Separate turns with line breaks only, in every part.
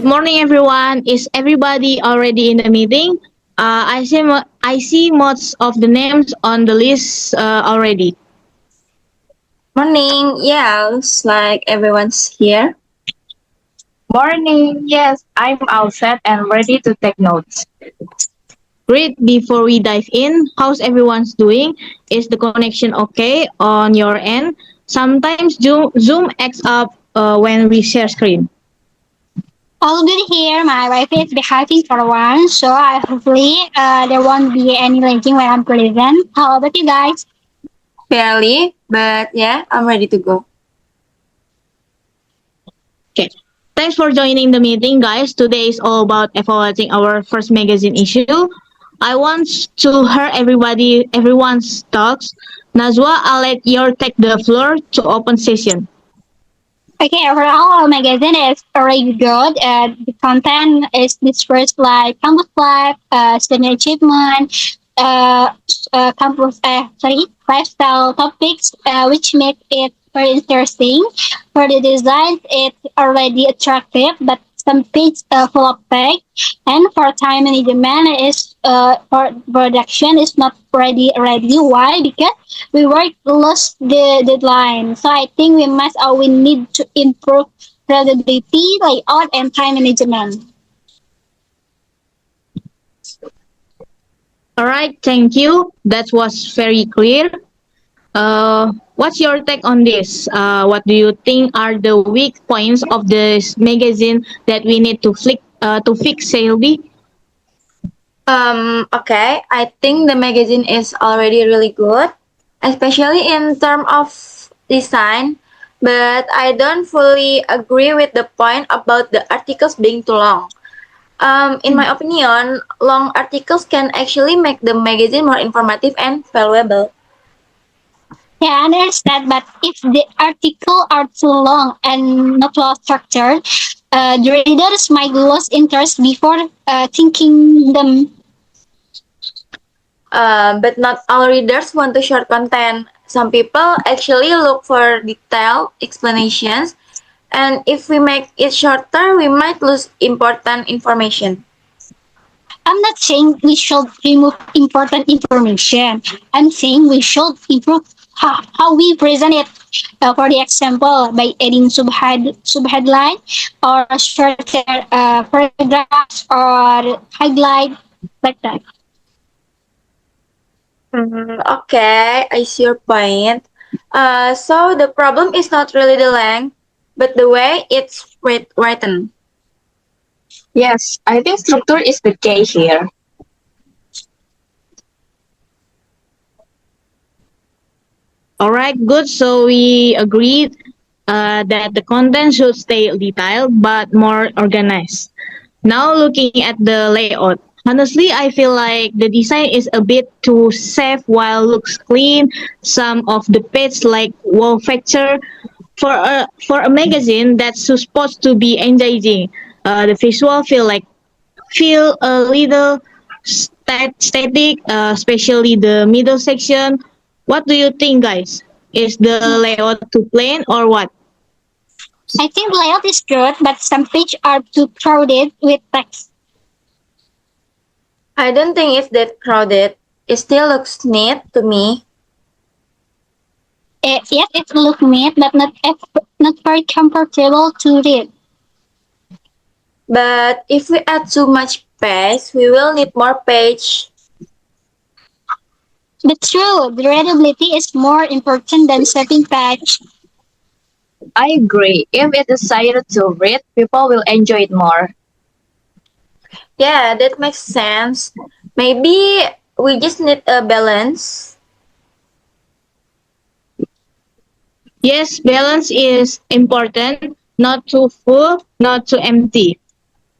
Good morning, everyone. Is everybody already in the meeting? I see most of the names on the list already.
Morning. Yeah, looks like everyone's here.
Morning. Yes, I'm all set and ready to take notes.
Great. Before we dive in, how's everyone's doing? Is the connection okay on your end? Sometimes Zoom acts up when we share screen.
All good here. My Wi-Fi is behaving for once, so I hopefully there won't be any lagging when I'm present. How about you guys?
Barely, but yeah, I'm ready to go.
Okay. Thanks for joining the meeting, guys. Today is all about evaluating our first magazine issue. I want to hear everyone's thoughts. Nazwa, I'll let you take the floor to open session.
Okay, overall, our magazine is already good. The content is dispersed like campus life, student achievement, lifestyle topics, which make it very interesting. For the design, it's already attractive, but some page full of text. And for time management, is for production is not ready. Why? Because we work lost the deadline. So I think we need to improve credibility, layout, and time management.
All right, thank you. That was very clear. What's your take on this? What do you think are the weak points of this magazine that we need to fix, Selby?
Okay, I think the magazine is already really good, especially in terms of design, but I don't fully agree with the point about the articles being too long. In my opinion, long articles can actually make the magazine more informative and valuable.
Yeah, I understand, but if the article are too long and not well structured, the readers might lose interest before thinking them.
But not all readers want to short content. Some people actually look for detailed explanations, and if we make it shorter, we might lose important information.
I'm not saying we should remove important information. I'm saying we should improve how we present it. For the example, by adding subheadline or shorter paragraphs or highlight like that.
Okay, I see your point. So the problem is not really the length, but the way it's written.
Yes, I think structure is the key here.
All right, good. So we agreed that the content should stay detailed but more organized. Now looking at the layout. Honestly, I feel like the design is a bit too safe while looks clean. Some of the pages like wow factor for a magazine that's supposed to be engaging. The visual feel a little static, especially the middle section. What do you think, guys? Is the layout too plain or what?
I think layout is good, but some pages are too crowded with text.
I don't think it's that crowded. It still looks neat to me.
Yes, it looks neat, but not very comfortable to read.
But if we add too much space, we will need more page.
But true, the readability is more important than saving page.
I agree. If it is easier to read, people will enjoy it more.
Yeah, that makes sense. Maybe we just need a balance.
Yes, balance is important. Not too full, not too empty.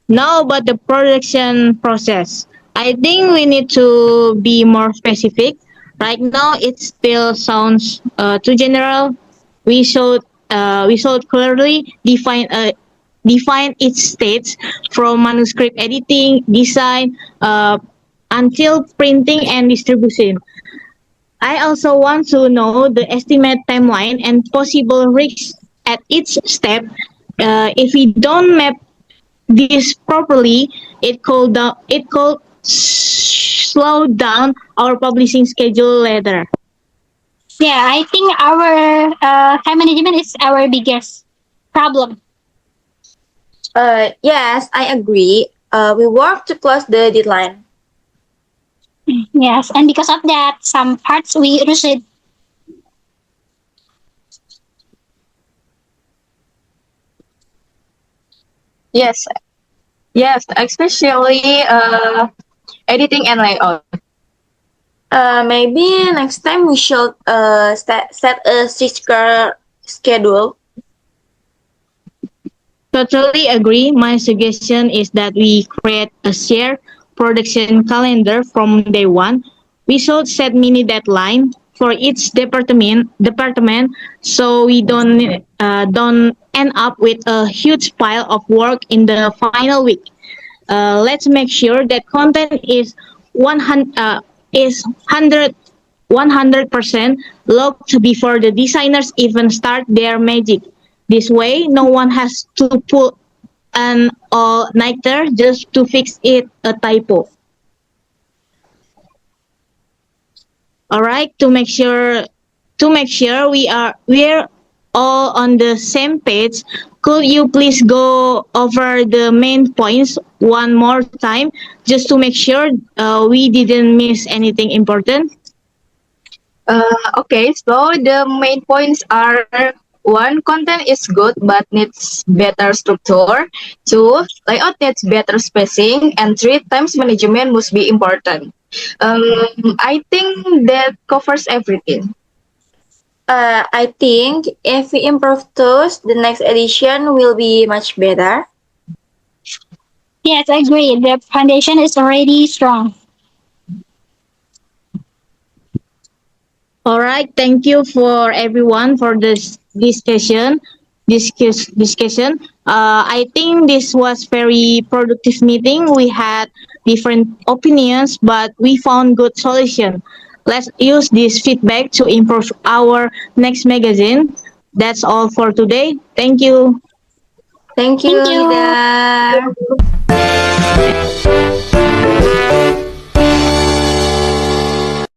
Now about the production process. I think we need to be more specific. Right now, it still sounds too general. We should clearly define each stage from manuscript editing, design, until printing and distribution. I also want to know the estimate timeline and possible risks at each step. If we don't map this properly, it could slow down our publishing schedule later.
Yeah, I think our time management is our biggest problem.
Yes, I agree. We work to close the deadline.
Yes, and because of that, some parts we rushed.
Yes, yes, especially editing and layout.
Maybe next time we should set a stricter schedule.
Totally agree. My suggestion is that we create a shared production calendar from day one. We should set mini deadline for each department so we don't end up with a huge pile of work in the final week. Let's make sure that content is 100 is 100% locked before the designers even start their magic. This way, no one has to put an all-nighter just to fix a typo. All right, to make sure we're all on the same page, could you please go over the main points one more time just to make sure we didn't miss anything important?
Okay, so the main points are: one, content is good but needs better structure. Two, layout needs better spacing. And three, times management must be important. I think that covers everything.
I think if we improve those, the next edition will be much better.
Yes, I agree. The foundation is already strong.
All right, thank you for everyone for this discussion. I think this was very productive meeting. We had different opinions, but we found good solution. Let's use this feedback to improve our next magazine. That's all for today. Thank you.
Thank you,
Thank you.
leader.